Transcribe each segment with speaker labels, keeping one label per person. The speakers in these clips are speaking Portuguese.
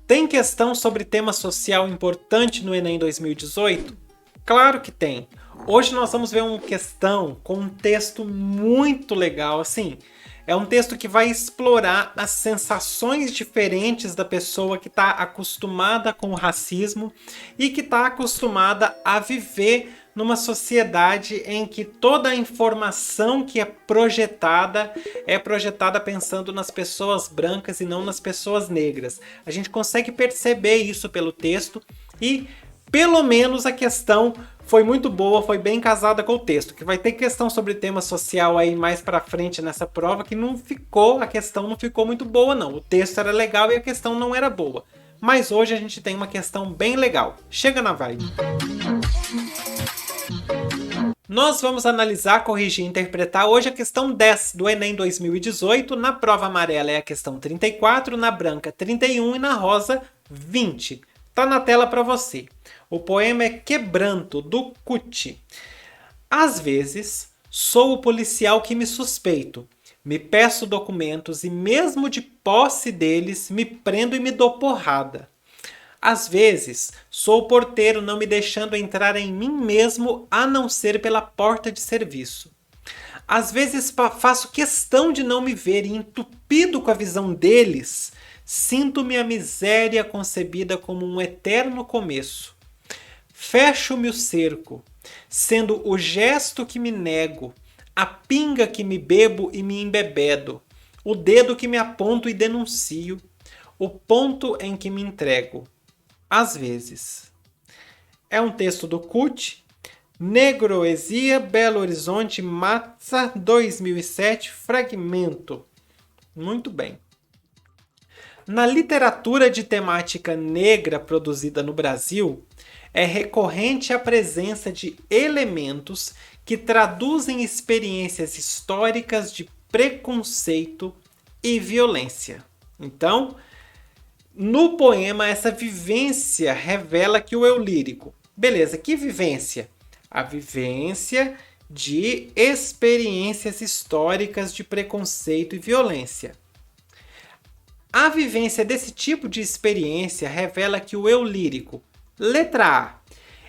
Speaker 1: Tem questão sobre tema social importante no Enem 2018? Claro que tem. Hoje nós vamos ver uma questão com um texto muito legal, assim. É um texto que vai explorar as sensações diferentes da pessoa que está acostumada com o racismo e que está acostumada a viver numa sociedade em que toda a informação que é projetada pensando nas pessoas brancas e não nas pessoas negras. A gente consegue perceber isso pelo texto e pelo menos a questão foi muito boa, foi bem casada com o texto. Que vai ter questão sobre tema social aí mais pra frente nessa prova que a questão não ficou muito boa não. O texto era legal e a questão não era boa. Mas hoje a gente tem uma questão bem legal. Chega na vibe. Nós vamos analisar, corrigir e interpretar hoje a questão 10 do Enem 2018. Na prova amarela é a questão 34, na branca 31 e na rosa 20. Tá na tela para você. O poema é Quebranto, do Cuti. Às vezes, sou o policial que me suspeito. Me peço documentos e mesmo de posse deles, me prendo e me dou porrada. Às vezes, sou o porteiro não me deixando entrar em mim mesmo a não ser pela porta de serviço. Às vezes faço questão de não me ver e entupido com a visão deles, sinto-me a miséria concebida como um eterno começo. Fecho-me o cerco, sendo o gesto que me nego, a pinga que me bebo e me embebedo, o dedo que me aponto e denuncio, o ponto em que me entrego. Às vezes. É um texto do CUT, Negroesia, Belo Horizonte, Matza, 2007, fragmento. Muito bem. Na literatura de temática negra produzida no Brasil, é recorrente a presença de elementos que traduzem experiências históricas de preconceito e violência. Então, no poema, essa vivência revela que o eu lírico. Beleza, que vivência? A vivência de experiências históricas de preconceito e violência. A vivência desse tipo de experiência revela que o eu lírico, letra A,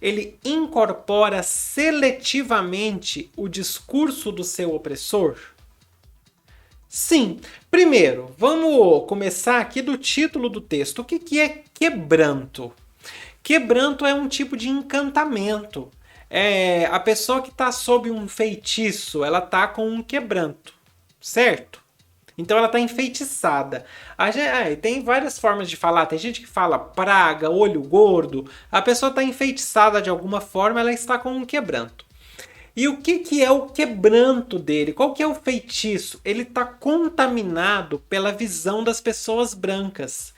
Speaker 1: ele incorpora seletivamente o discurso do seu opressor? Sim. Primeiro, vamos começar aqui do título do texto. O que é quebranto? Quebranto é um tipo de encantamento. É a pessoa que está sob um feitiço, ela está com um quebranto, certo? Então ela está enfeitiçada. Tem várias formas de falar. Tem gente que fala praga, olho gordo. A pessoa está enfeitiçada de alguma forma, ela está com um quebranto. E o que é o quebranto dele? Qual que é o feitiço? Ele está contaminado pela visão das pessoas brancas.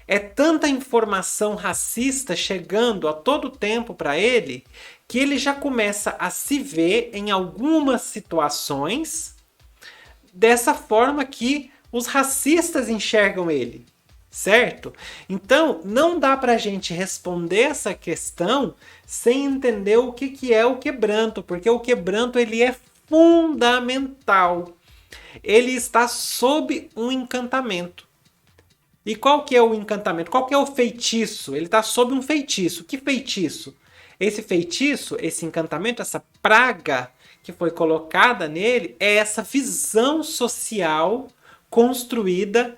Speaker 1: É tanta informação racista chegando a todo tempo para ele que ele já começa a se ver em algumas situações dessa forma que os racistas enxergam ele, certo? Então, não dá para a gente responder essa questão sem entender o que é o quebranto, porque o quebranto ele é fundamental. Ele está sob um encantamento. E qual que é o encantamento? Qual que é o feitiço? Ele está sob um feitiço. Que feitiço? Esse feitiço, esse encantamento, essa praga que foi colocada nele é essa visão social construída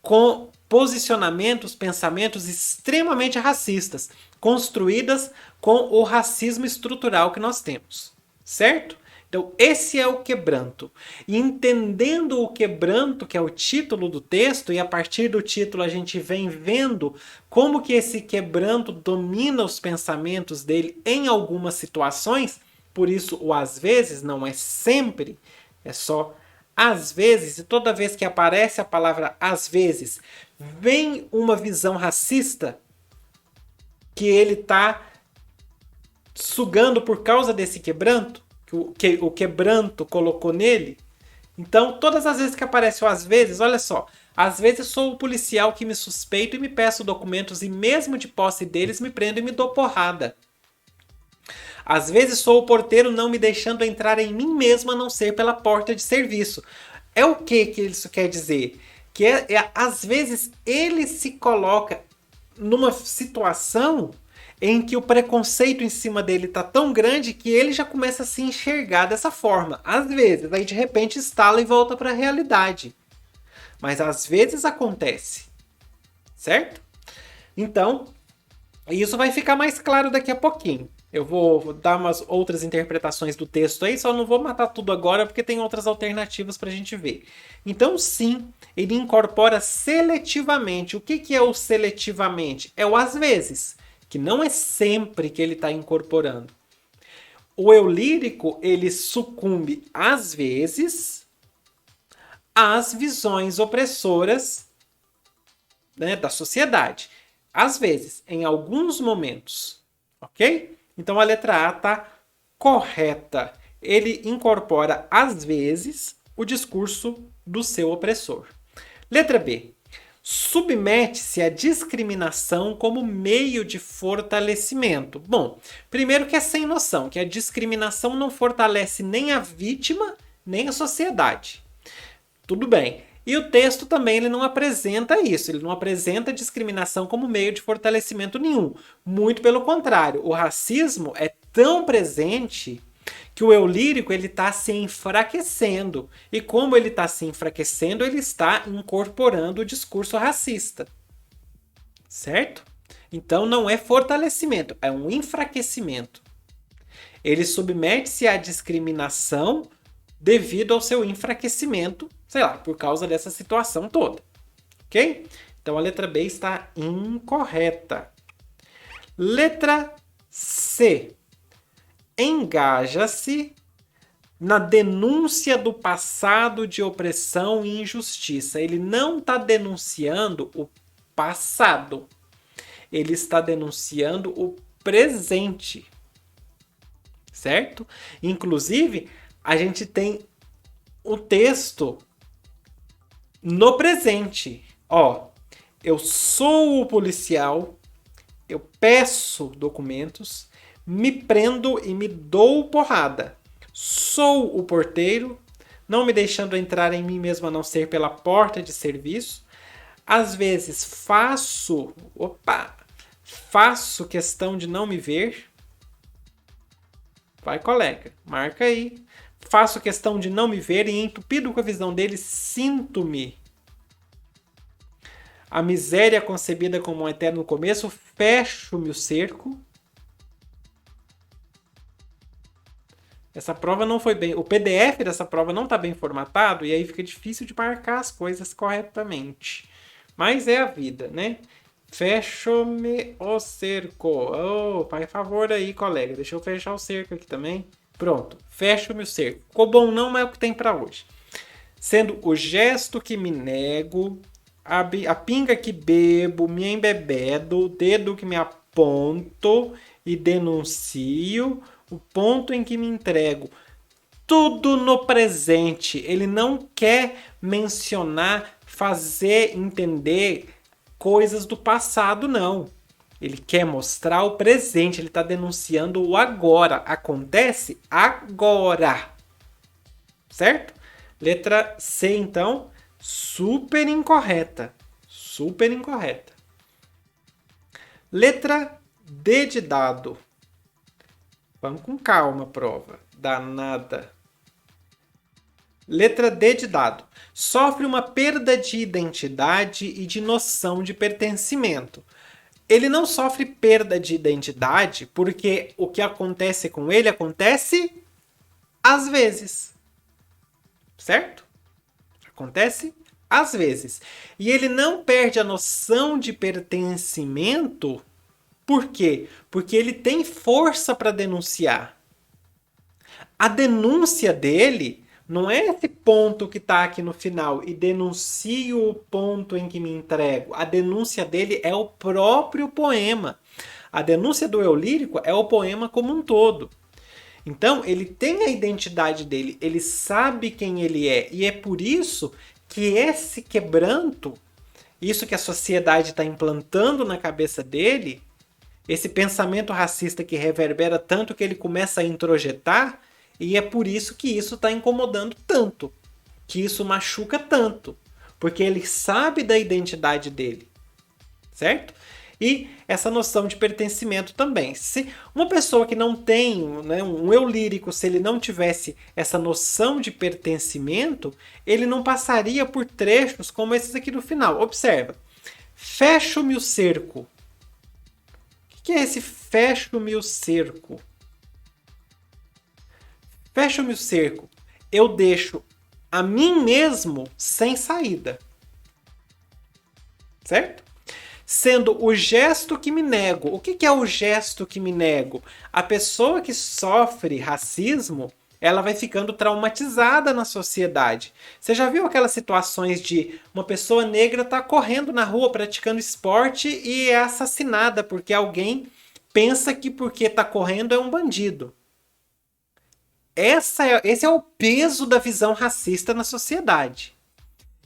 Speaker 1: com posicionamentos, pensamentos extremamente racistas, construídas com o racismo estrutural que nós temos, certo? Então esse é o quebranto. E entendendo o quebranto, que é o título do texto, e a partir do título a gente vem vendo como que esse quebranto domina os pensamentos dele em algumas situações. Por isso, o às vezes não é sempre, é só às vezes, e toda vez que aparece a palavra às vezes, vem uma visão racista que ele está sugando por causa desse quebranto, que o quebranto colocou nele. Então, todas as vezes que aparece o às vezes, olha só, às vezes sou o policial que me suspeito e me peço documentos e mesmo de posse deles me prendo e me dou porrada. Às vezes sou o porteiro não me deixando entrar em mim mesmo a não ser pela porta de serviço. É o que isso quer dizer? que às vezes ele se coloca numa situação em que o preconceito em cima dele tá tão grande que ele já começa a se enxergar dessa forma. Às vezes, aí de repente estala e volta para a realidade. Mas às vezes acontece, certo? Então, isso vai ficar mais claro daqui a pouquinho. Eu vou dar umas outras interpretações do texto aí, só não vou matar tudo agora porque tem outras alternativas para a gente ver. Então, sim, ele incorpora seletivamente. O que é o seletivamente? É o às vezes, que não é sempre que ele está incorporando. O eu lírico, ele sucumbe às vezes às visões opressoras, né, da sociedade. Às vezes, em alguns momentos, ok? Então a letra A está correta. Ele incorpora, às vezes, o discurso do seu opressor. Letra B. Submete-se à discriminação como meio de fortalecimento. Bom, primeiro que é sem noção, que a discriminação não fortalece nem a vítima, nem a sociedade. Tudo bem. E o texto também ele não apresenta isso, ele não apresenta discriminação como meio de fortalecimento nenhum. Muito pelo contrário, o racismo é tão presente que o eu lírico está se enfraquecendo. E como ele está se enfraquecendo, ele está incorporando o discurso racista. Certo? Então não é fortalecimento, é um enfraquecimento. Ele submete-se à discriminação devido ao seu enfraquecimento, sei lá, por causa dessa situação toda. Ok? Então a letra B está incorreta. Letra C. Engaja-se na denúncia do passado de opressão e injustiça. Ele não está denunciando o passado. Ele está denunciando o presente. Certo? Inclusive, a gente tem o texto no presente. Ó, eu sou o policial, eu peço documentos, me prendo e me dou porrada. Sou o porteiro, não me deixando entrar em mim mesmo a não ser pela porta de serviço. Às vezes faço questão de não me ver. Vai, colega, marca aí. Faço questão de não me ver e, entupido com a visão dele, sinto-me. A miséria concebida como um eterno começo, fecho-me o cerco. Essa prova não foi bem... O PDF dessa prova não está bem formatado e aí fica difícil de marcar as coisas corretamente. Mas é a vida, né? Fecho-me o cerco. Oh, faz favor aí, colega. Deixa eu fechar o cerco aqui também. Pronto, fecho-me o cerco. Ficou bom não, mas é o que tem para hoje. Sendo o gesto que me nego, a pinga que bebo, me embebedo, o dedo que me aponto e denuncio, o ponto em que me entrego. Tudo no presente. Ele não quer mencionar, fazer entender coisas do passado, não. Ele quer mostrar o presente, ele está denunciando o agora. Acontece agora. Certo? Letra C, então, super incorreta. Super incorreta. Letra D de dado. Vamos com calma, prova. Danada. Letra D de dado. Sofre uma perda de identidade e de noção de pertencimento. Ele não sofre perda de identidade porque o que acontece com ele acontece às vezes. Certo? Acontece às vezes. E ele não perde a noção de pertencimento. Por quê? Porque ele tem força para denunciar. A denúncia dele não é esse ponto que está aqui no final e denuncio o ponto em que me entrego. A denúncia dele é o próprio poema. A denúncia do eu lírico é o poema como um todo. Então, ele tem a identidade dele, ele sabe quem ele é. E é por isso que esse quebranto, isso que a sociedade está implantando na cabeça dele, esse pensamento racista que reverbera tanto que ele começa a introjetar, e é por isso que isso está incomodando tanto, que isso machuca tanto. porque ele sabe da identidade dele, certo? E essa noção de pertencimento também. Se uma pessoa que não tem, né, um eu lírico, se ele não tivesse essa noção de pertencimento, ele não passaria por trechos como esses aqui no final. Observa. Fecho-me o cerco. O que é esse fecho-me o cerco? Fecho-me o cerco. Eu deixo a mim mesmo sem saída. Certo? Sendo o gesto que me nego. O que é o gesto que me nego? A pessoa que sofre racismo, ela vai ficando traumatizada na sociedade. Você já viu aquelas situações de uma pessoa negra estar correndo na rua praticando esporte e é assassinada porque alguém pensa que porque está correndo é um bandido. Esse é o peso da visão racista na sociedade.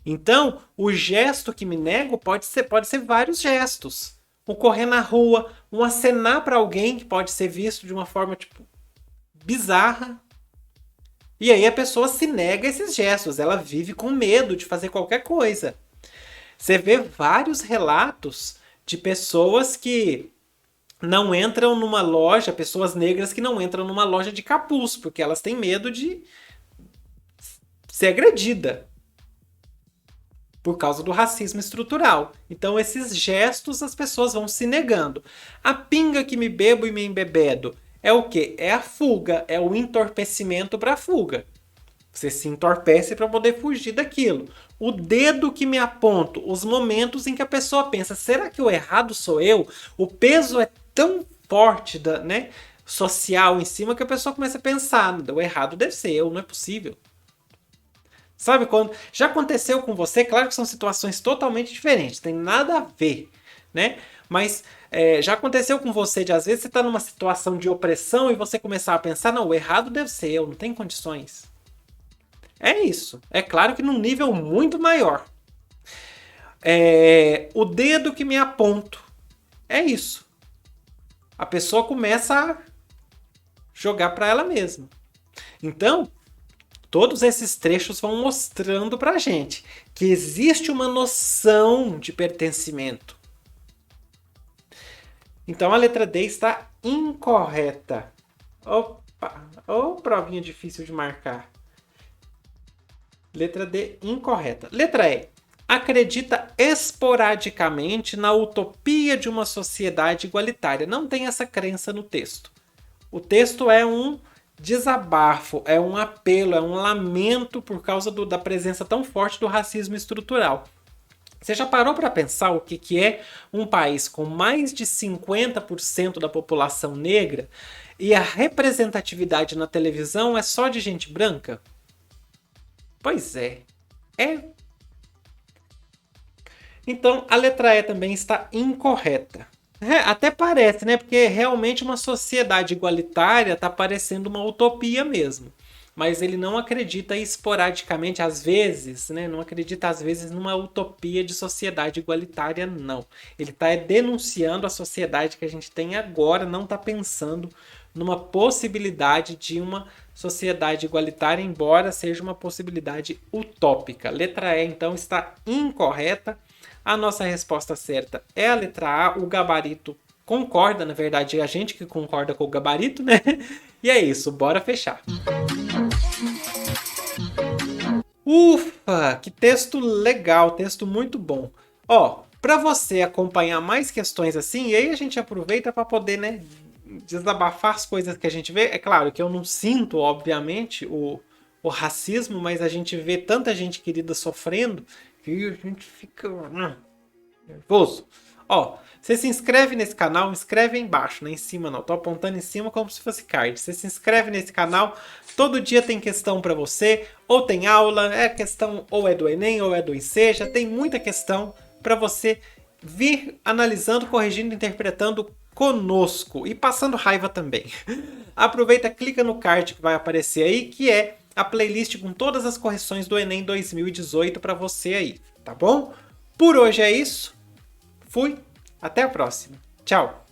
Speaker 1: Então, o gesto que me nego pode ser vários gestos. Um correr na rua, um acenar para alguém que pode ser visto de uma forma tipo bizarra. E aí a pessoa se nega a esses gestos, ela vive com medo de fazer qualquer coisa. Você vê vários relatos de pessoas que não entram numa loja, pessoas negras que não entram numa loja de capuz, porque elas têm medo de ser agredida por causa do racismo estrutural. Então esses gestos as pessoas vão se negando. A pinga que me bebo e me embebedo é o quê? É a fuga, é o entorpecimento para a fuga. Você se entorpece para poder fugir daquilo. O dedo que me aponto, os momentos em que a pessoa pensa, será que o errado sou eu? O peso é tão forte social em cima que a pessoa começa a pensar, o errado deve ser eu, não é possível. Sabe quando já aconteceu com você? Claro que são situações totalmente diferentes, tem nada a ver, né? Mas já aconteceu com você de às vezes você está numa situação de opressão e você começar a pensar, não, o errado deve ser eu, não tem condições. É isso. É claro que num nível muito maior. O dedo que me aponto. É isso. A pessoa começa a jogar para ela mesma. Então, todos esses trechos vão mostrando pra gente que existe uma noção de pertencimento. Então a letra D está incorreta. Opa! Provinha difícil de marcar. Letra D, incorreta. Letra E. Acredita esporadicamente na utopia de uma sociedade igualitária. Não tem essa crença no texto. O texto é um desabafo, é um apelo, é um lamento por causa da presença tão forte do racismo estrutural. Você já parou para pensar o que é um país com mais de 50% da população negra e a representatividade na televisão é só de gente branca? Pois é. Então, a letra E também está incorreta. Até parece, né? Porque realmente uma sociedade igualitária está parecendo uma utopia mesmo. Mas ele não acredita esporadicamente, às vezes, né? Não acredita, às vezes, numa utopia de sociedade igualitária, não. Ele está denunciando a sociedade que a gente tem agora, não está pensando numa possibilidade de uma sociedade igualitária, embora seja uma possibilidade utópica. Letra E, então, está incorreta. A nossa resposta certa é a letra A. O gabarito concorda, na verdade, é a gente que concorda com o gabarito, né? E é isso, bora fechar. Ufa, que texto legal, texto muito bom. Para você acompanhar mais questões assim, e aí a gente aproveita para poder, né, desabafar as coisas que a gente vê. É claro que eu não sinto, obviamente, o racismo, mas a gente vê tanta gente querida sofrendo que a gente fica nervoso. Você se inscreve nesse canal, inscreve aí embaixo, não é em cima não. Tô apontando em cima como se fosse card. Você se inscreve nesse canal, todo dia tem questão para você, ou tem aula, questão ou é do Enem ou é do Enseja, tem muita questão para você vir analisando, corrigindo, interpretando conosco e passando raiva também. Aproveita, clica no card que vai aparecer aí, que é a playlist com todas as correções do Enem 2018 para você aí, tá bom? Por hoje é isso. Fui, até a próxima. Tchau!